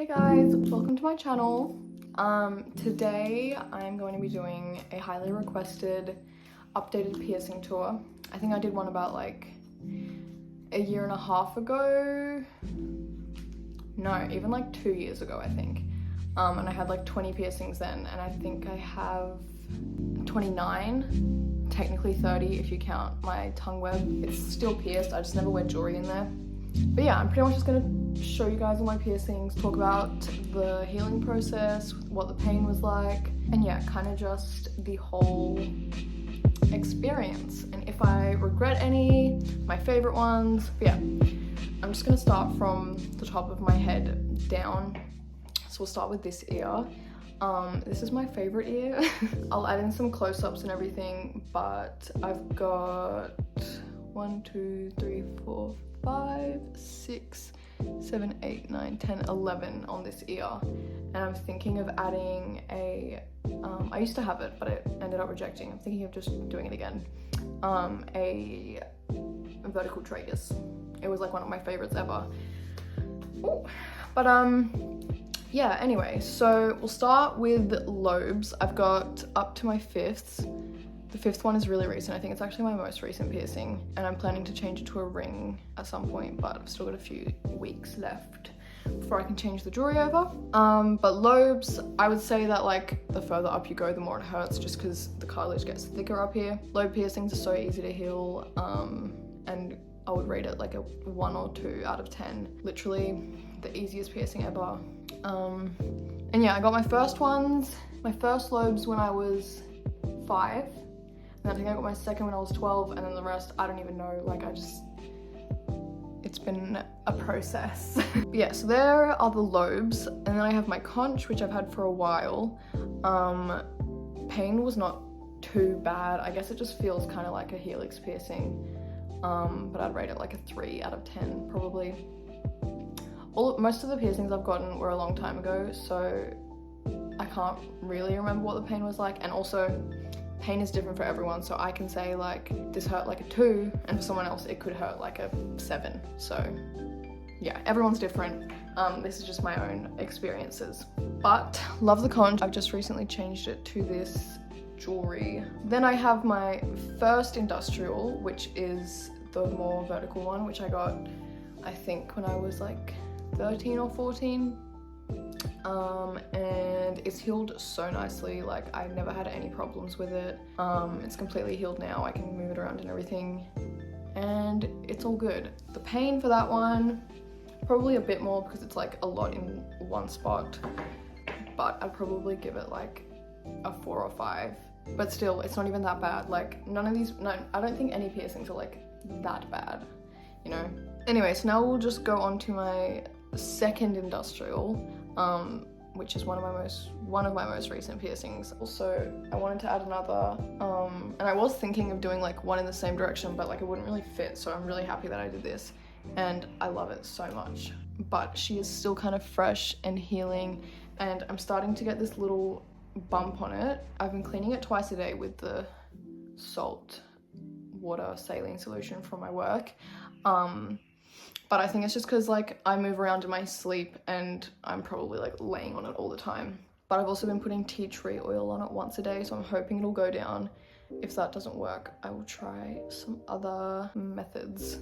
Hey guys, welcome to my channel. Today I'm going to be doing a highly requested updated piercing tour. I think I did one about like a year and a half ago. No, even like 2 years ago, I think. And I had like 20 piercings then, and I think I have 29, technically 30 if you count my tongue web. It's still pierced, I just never wear jewelry in there. But yeah, I'm pretty much just gonna show you guys all my piercings, talk about the healing process, what the pain was like, and yeah, kind of just the whole experience. And if I regret any, my favorite ones. But yeah, I'm just gonna start from the top of my head down. So we'll start with this ear. This is my favorite ear. I'll add in some close-ups and everything, but I've got 1, 2, 3, 4, 5, 6, 7, 8, 9, 10, 11 on this ear. And I'm thinking of adding a, I used to have it, but it ended up rejecting. I'm thinking of just doing it again. A vertical tragus. It was like one of my favorites ever. Ooh. But yeah, anyway, so we'll start with lobes. I've got up to my fifths. The fifth one is really recent. I think it's actually my most recent piercing, and I'm planning to change it to a ring at some point, but I've still got a few weeks left before I can change the jewelry over. But lobes, I would say that like the further up you go, the more it hurts, just because the cartilage gets thicker up here. Lobe piercings are so easy to heal, and I would rate it like a 1 or 2 out of 10. Literally the easiest piercing ever. And yeah, I got my first lobes when I was 5. And I think I got my second when I was 12, and then the rest, I don't even know, like it's been a process. But yeah, so there are the lobes, and then I have my conch, which I've had for a while. Pain was not too bad. I guess it just feels kind of like a helix piercing, but I'd rate it like a 3 out of 10, probably. Most of the piercings I've gotten were a long time ago, so I can't really remember what the pain was like, and also pain is different for everyone, so I can say like this hurt like a 2, and for someone else it could hurt like a 7. So yeah, everyone's different. This is just my own experiences. But love the conch. I've just recently changed it to this jewelry. Then I have my first industrial, which is the more vertical one, which I got I think when I was like 13 or 14. And it's healed so nicely. Like I never had any problems with it. It's completely healed now. I can move it around and everything, and it's all good. The pain for that one, probably a bit more because it's like a lot in one spot, but I'd probably give it like a 4 or 5. But still, it's not even that bad. Like I don't think any piercings are like that bad, you know? Anyway, so now we'll just go on to my second industrial, which is one of my most recent piercings. Also, I wanted to add another, and I was thinking of doing like one in the same direction, but like it wouldn't really fit, so I'm really happy that I did this, and I love it so much. But she is still kind of fresh and healing, and I'm starting to get this little bump on it. I've been cleaning it twice a day with the salt water saline solution from my work. But I think it's just because like I move around in my sleep and I'm probably like laying on it all the time. But I've also been putting tea tree oil on it once a day, so I'm hoping it'll go down. If that doesn't work, I will try some other methods.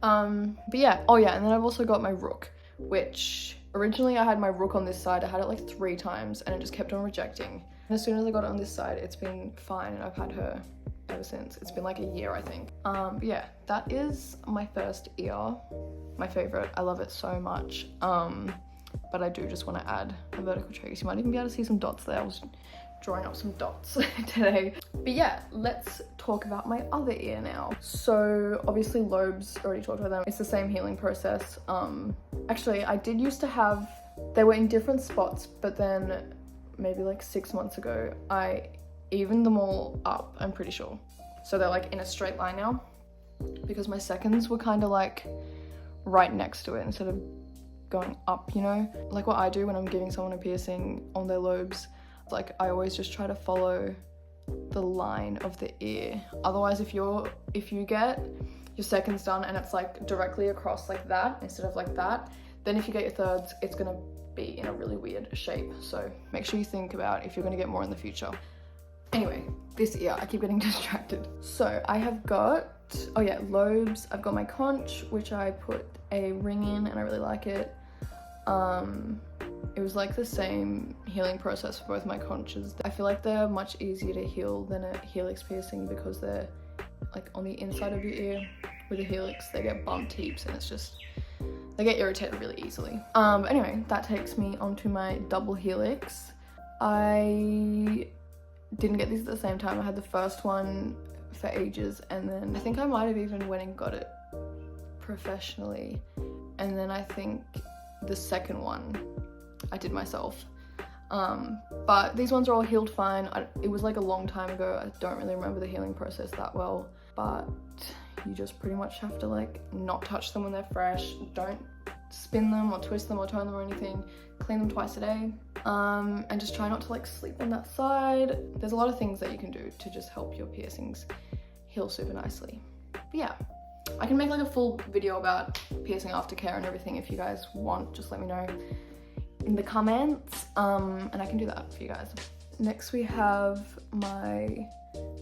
But yeah, oh yeah, and then I've also got my rook, which originally I had my rook on this side. I had it like 3 times and it just kept on rejecting. And as soon as I got it on this side, it's been fine, and I've had her ever since. It's been like a year, I think. But yeah, that is my first ear. My favorite. I love it so much. But I do just want to add a vertical tragus. You might even be able to see some dots there. I was drawing up some dots today. But yeah, let's talk about my other ear now. So obviously lobes, already talked about them. It's the same healing process. Actually, I did used to have, they were in different spots, but then maybe like 6 months ago, I evened them all up, I'm pretty sure. So they're like in a straight line now, because my seconds were kind of like right next to it instead of going up, you know? Like what I do when I'm giving someone a piercing on their lobes, like I always just try to follow the line of the ear. Otherwise, if you get your seconds done and it's like directly across like that instead of like that, then if you get your thirds, it's gonna be in a really weird shape. So make sure you think about if you're gonna get more in the future. Anyway, this ear, I keep getting distracted. So I have got, oh yeah, lobes. I've got my conch, which I put a ring in and I really like it. It was like the same healing process for both my conches. I feel like they're much easier to heal than a helix piercing because they're like on the inside of your ear. With a helix, they get bumped heaps and it's just, they get irritated really easily. But anyway, that takes me onto my double helix. I didn't get these at the same time. I had the first one for ages and then I think I might have even went and got it professionally. And then I think the second one I did myself. But these ones are all healed fine. It was like a long time ago. I don't really remember the healing process that well, but you just pretty much have to like not touch them when they're fresh. Don't spin them or twist them or turn them or anything. Clean them twice a day. And just try not to like sleep on that side. There's a lot of things that you can do to just help your piercings heal super nicely. But yeah, I can make like a full video about piercing aftercare and everything if you guys want. Just let me know in the comments, and I can do that for you guys. Next we have my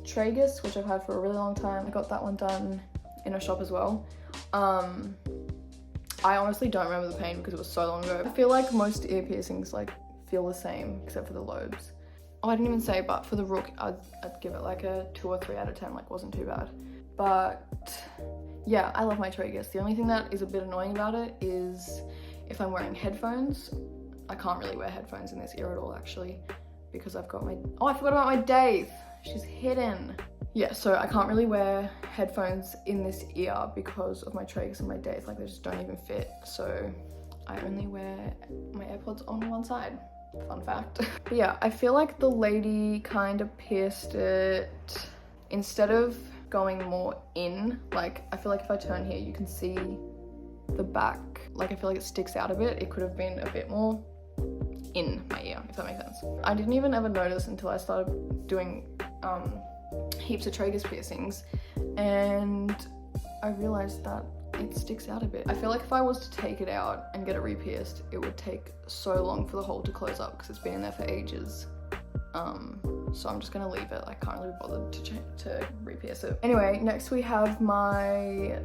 tragus, which I've had for a really long time. I got that one done in a shop as well. I honestly don't remember the pain because it was so long ago. I feel like most ear piercings like feel the same except for the lobes. Oh, I didn't even say, but for the rook, I'd give it like a 2 or 3 out of 10, like wasn't too bad. But yeah, I love my tragus. The only thing that is a bit annoying about it is if I'm wearing headphones. I can't really wear headphones in this ear at all actually because I've got my, oh, I forgot about my daith. She's hidden. Yeah, so I can't really wear headphones in this ear because of my tragus and my daith, like they just don't even fit. So I only wear my AirPods on one side. Fun fact. But yeah, I feel like the lady kind of pierced it instead of going more in. Like I feel like if I turn here, you can see the back. Like I feel like it sticks out a bit. It could have been a bit more in my ear, if that makes sense. I didn't even ever notice until I started doing heaps of tragus piercings and I realized that it sticks out a bit. I feel like if I was to take it out and get it re-pierced, it would take so long for the hole to close up because it's been in there for ages. So I'm just gonna leave it. I can't really be bothered to re-pierce it. Anyway, next we have my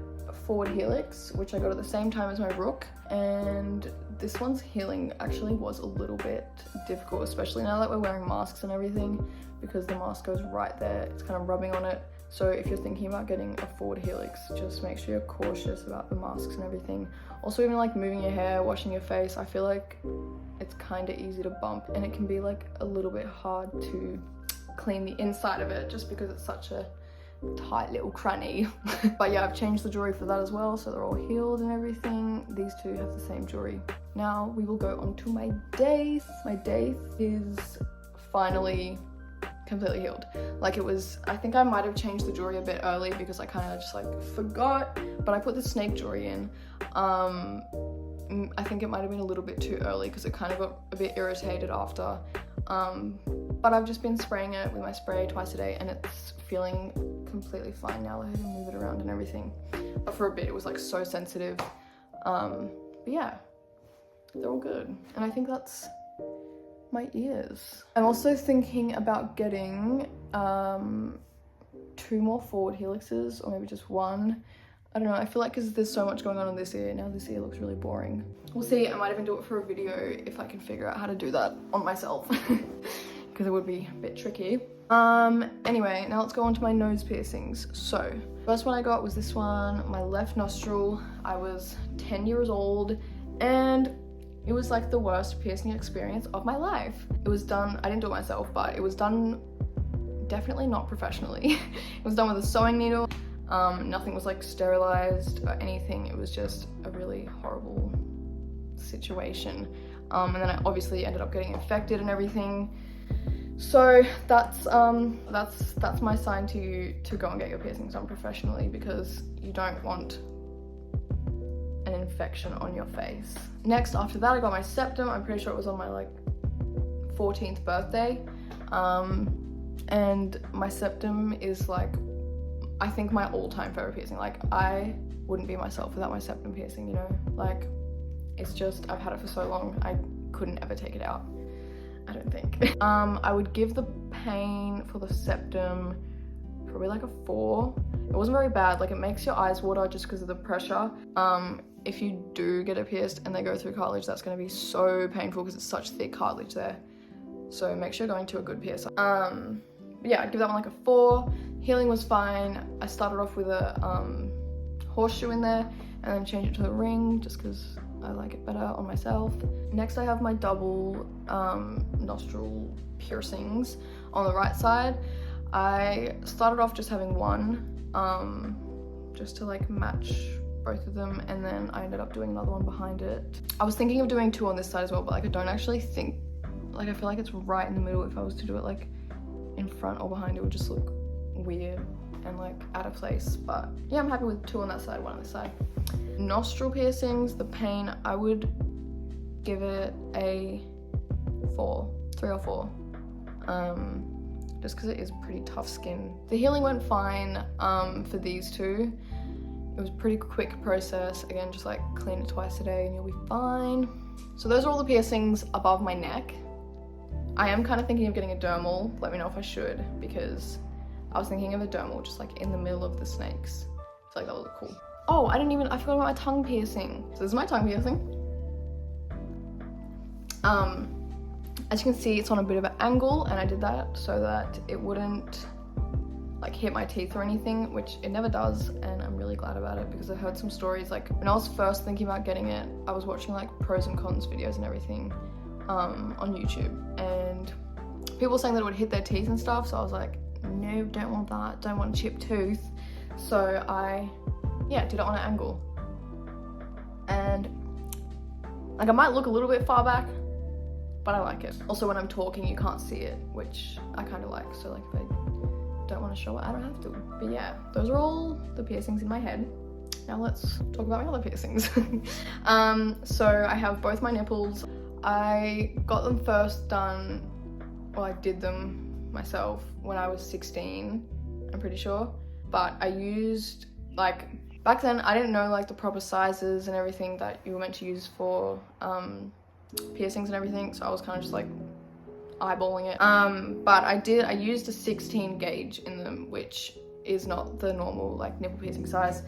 forward helix, which I got at the same time as my rook, and this one's healing actually was a little bit difficult, especially now that we're wearing masks and everything, because the mask goes right there. It's kind of rubbing on it. So if you're thinking about getting a forward helix, just make sure you're cautious about the masks and everything. Also, even like moving your hair, washing your face, I feel like it's kind of easy to bump and it can be like a little bit hard to clean the inside of it just because it's such a tight little cranny. But yeah, I've changed the jewelry for that as well, so they're all healed and everything. These two have the same jewelry. Now we will go on to my daith. My daith is finally completely healed. Like it was, I think I might have changed the jewelry a bit early because I kind of just like forgot, but I put the snake jewelry in. I think it might have been a little bit too early because it kind of got a bit irritated after. But I've just been spraying it with my spray twice a day and it's feeling completely fine now. I can move it around and everything. But for a bit it was like so sensitive. But yeah, they're all good. And I think that's my ears. I'm also thinking about getting 2 more forward helixes or maybe just 1. I don't know, I feel like because there's so much going on in this ear, now this ear looks really boring. We'll see, I might even do it for a video if I can figure out how to do that on myself because it would be a bit tricky. Anyway, now let's go on to my nose piercings. So, first one I got was this one, my left nostril. I was 10 years old and it was like the worst piercing experience of my life. It was done, I didn't do it myself, but it was done definitely not professionally. It was done with a sewing needle. Nothing was like sterilized or anything. It was just a really horrible situation. And then I obviously ended up getting infected and everything. So that's my sign to you to go and get your piercings done professionally because you don't want an infection on your face. Next, after that, I got my septum. I'm pretty sure it was on my like 14th birthday. And my septum is like, I think my all-time favorite piercing. Like I wouldn't be myself without my septum piercing, you know? Like it's just, I've had it for so long. I couldn't ever take it out, I don't think. I would give the pain for the septum probably like a 4. It wasn't very bad, like it makes your eyes water just because of the pressure. If you do get it pierced and they go through cartilage, that's going to be so painful because it's such thick cartilage there. So make sure you're going to a good piercer. Yeah, I'd give that one like a 4. Healing was fine. I started off with a horseshoe in there and then changed it to a ring just because I like it better on myself. Next I have my double nostril piercings on the right side. I started off just having one, just to like match both of them, and then I ended up doing another one behind it. I was thinking of doing 2 on this side as well, but like I don't actually think, like I feel like it's right in the middle. If I was to do it like in front or behind, it would just look weird and like out of place. But yeah, I'm happy with 2 on that side, 1 on this side. Nostril piercings, the pain, I would give it a 4, 3 or 4. Just because it is pretty tough skin. The healing went fine for these 2. It was a pretty quick process. Again, just like clean it twice a day and you'll be fine. So those are all the piercings above my neck. I am kind of thinking of getting a dermal. Let me know if I should, because I was thinking of a dermal just like in the middle of the snakes. I feel like that would look cool. Oh, I forgot about my tongue piercing. So this is my tongue piercing. As you can see, it's on a bit of an angle, and I did that so that it wouldn't like hit my teeth or anything, which it never does, and I'm really glad about it because I heard some stories. Like when I was first thinking about getting it, I was watching like pros and cons videos and everything on YouTube, and people were saying that it would hit their teeth and stuff, so I was like, no, don't want that, don't want a chipped tooth. So I did it on an angle, and like I might look a little bit far back, but I like it. Also, when I'm talking, you can't see it, which I kind of like. So like if I don't want to show it, I don't have to. But yeah, those are all the piercings in my head. Now let's talk about my other piercings. So I have both my nipples. I got them first done, well, I did them myself when I was 16, I'm pretty sure. But I used, like, back then I didn't know like the proper sizes and everything that you were meant to use for piercings and everything, so I was kind of just like eyeballing it. But I used a 16 gauge in them, which is not the normal like nipple piercing size.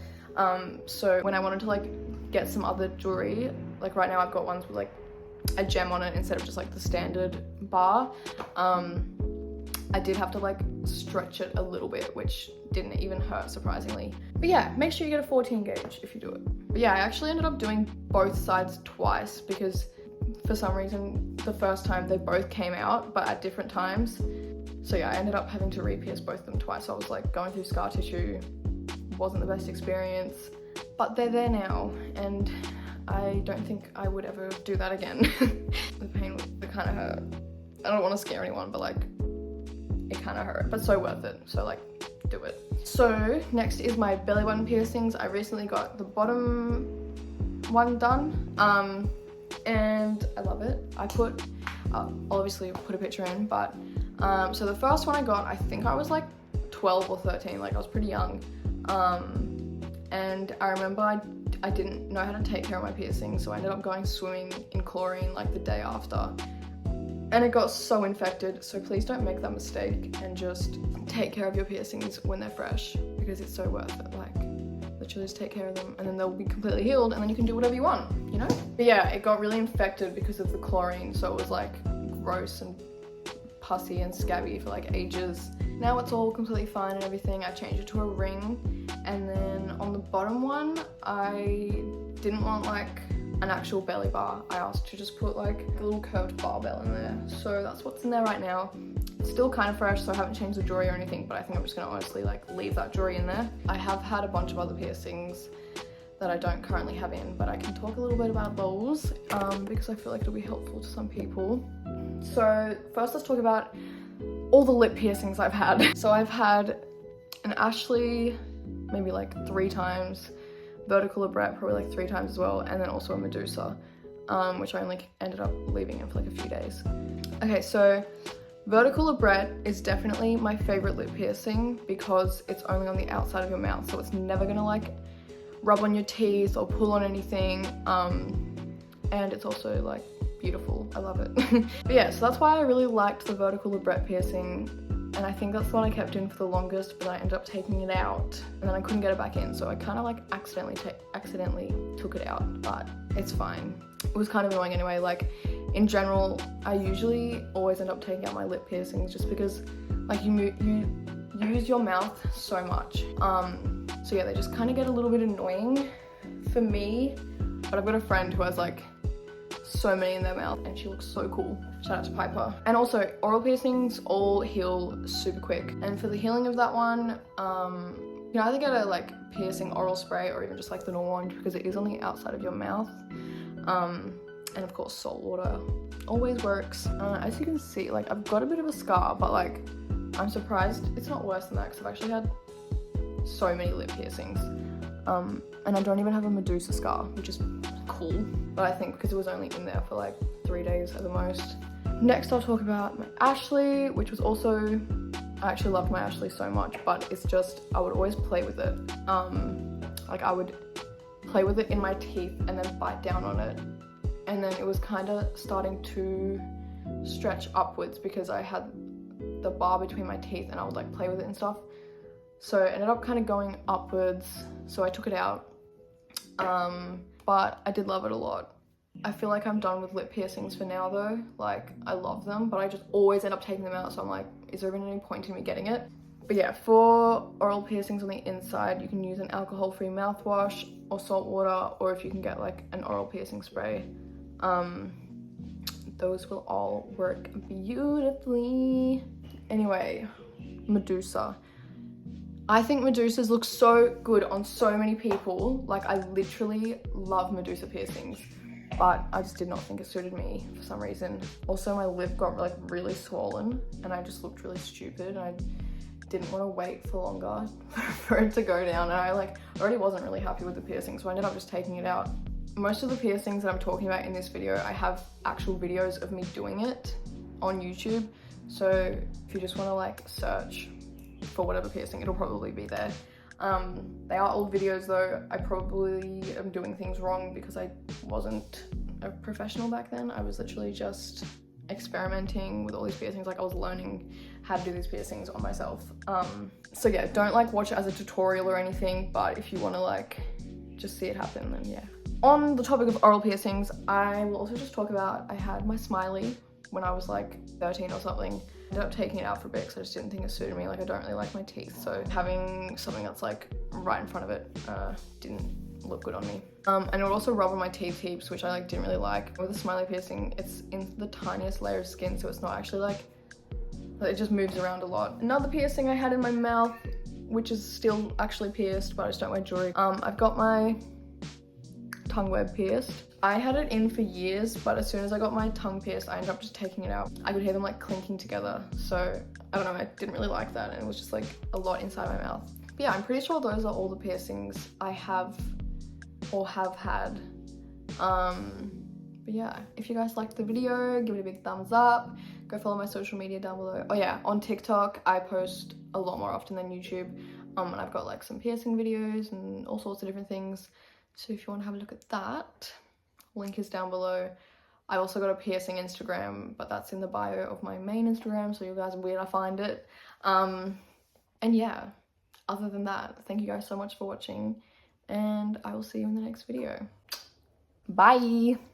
So when I wanted to like get some other jewelry, like right now I've got ones with like a gem on it instead of just like the standard bar. I did have to like stretch it a little bit, which didn't even hurt, surprisingly. But yeah, make sure you get a 14 gauge if you do it. But yeah, I actually ended up doing both sides twice because for some reason the first time they both came out, but at different times. So yeah, I ended up having to re-pierce both of them twice. So I was like going through scar tissue, wasn't the best experience, but they're there now, and I don't think I would ever do that again. The pain kind of hurt. I don't want to scare anyone, but like it kind of hurt, but so worth it. So like, do it. So next is my belly button piercings. I recently got the bottom one done, and I love it. I put, I'll obviously put a picture in, but so the first one I got, I think I was like 12 or 13, like I was pretty young, and I remember I didn't know how to take care of my piercings, so I ended up going swimming in chlorine like the day after, and it got so infected. So please don't make that mistake and just take care of your piercings when they're fresh, because it's so worth it. Like literally just take care of them and then they'll be completely healed, and then you can do whatever you want, you know? But yeah, it got really infected because of the chlorine, so it was like gross and pussy and scabby for like ages. Now it's all completely fine and everything. I changed it to a ring, and then on the bottom one I didn't want like an actual belly bar. I asked to just put like a little curved barbell in there, so that's what's in there right now. It's still kind of fresh, so I haven't changed the jewelry or anything, but I think I'm just gonna honestly like leave that jewelry in there. I have had a bunch of other piercings that I don't currently have in, but I can talk a little bit about those because I feel like it'll be helpful to some people. So first let's talk about all the lip piercings I've had. So I've had an Ashley maybe like 3 times, vertical labret probably like 3 times as well, and then also a Medusa, which I only ended up leaving in for like a few days. Okay, so vertical labret is definitely my favorite lip piercing because it's only on the outside of your mouth, so it's never gonna like rub on your teeth or pull on anything, and it's also like beautiful. I love it. But yeah, so that's why I really liked the vertical labret piercing, and I think that's the one I kept in for the longest, but I ended up taking it out and then I couldn't get it back in, so I kind of like accidentally took it out, but it's fine. It was kind of annoying anyway. Like in general, I usually always end up taking out my lip piercings just because like you use your mouth so much. So yeah, they just kind of get a little bit annoying for me, but I've got a friend who has like so many in their mouth and she looks so cool. Shout out to Piper. And also oral piercings all heal super quick, and for the healing of that one, you can either get a like piercing oral spray or even just like the normal one because it is on the outside of your mouth. And of course salt water always works. As you can see, like I've got a bit of a scar, but like I'm surprised it's not worse than that because I've actually had so many lip piercings. And I don't even have a Medusa scar, which is cool, but I think because it was only in there for like 3 days at the most. Next I'll talk about my Ashley, which was also, I actually loved my Ashley so much, but it's just, I would always play with it. Like I would play with it in my teeth and then bite down on it, and then it was kind of starting to stretch upwards because I had the bar between my teeth and I would like play with it and stuff. So it ended up kind of going upwards, so I took it out. But I did love it a lot. I feel like I'm done with lip piercings for now though. Like I love them, but I just always end up taking them out, so I'm like, is there even any point in me getting it? But yeah, for oral piercings on the inside, you can use an alcohol-free mouthwash or salt water, or if you can get like an oral piercing spray. Those will all work beautifully. Anyway, Medusa. I think Medusas look so good on so many people. Like I literally love Medusa piercings, but I just did not think it suited me for some reason. Also my lip got like really swollen and I just looked really stupid, and I didn't want to wait for longer for it to go down, and I like already wasn't really happy with the piercing, so I ended up just taking it out. Most of the piercings that I'm talking about in this video, I have actual videos of me doing it on YouTube, so if you just want to like search for whatever piercing, it'll probably be there. They are old videos though. I probably am doing things wrong because I wasn't a professional back then. I was literally just experimenting with all these piercings. Like I was learning how to do these piercings on myself. So yeah, don't like watch it as a tutorial or anything, but if you want to like just see it happen, then yeah. On the topic of oral piercings, I will also just talk about, I had my smiley when I was like 13 or something. I ended up taking it out for a bit because I just didn't think it suited me. Like I don't really like my teeth, so having something that's like right in front of it didn't look good on me. And it would also rub on my teeth heaps, which I like didn't really like. With a smiley piercing, it's in the tiniest layer of skin, so it's not actually like, it just moves around a lot. Another piercing I had in my mouth, which is still actually pierced, but I just don't wear jewelry. I've got my tongue web pierced. I had it in for years, but as soon as I got my tongue pierced, I ended up just taking it out. I could hear them like clinking together, so I don't know, I didn't really like that, and it was just like a lot inside my mouth. But yeah, I'm pretty sure those are all the piercings I have or have had. But yeah, if you guys liked the video, give it a big thumbs up. Go follow my social media down below. Oh yeah, on TikTok, I post a lot more often than YouTube. And I've got like some piercing videos and all sorts of different things. So if you want to have a look at that, link is down below. I also got a piercing Instagram, but that's in the bio of my main Instagram, so you guys are weird, I find it. And yeah, other than that, thank you guys so much for watching, and I will see you in the next video. Bye!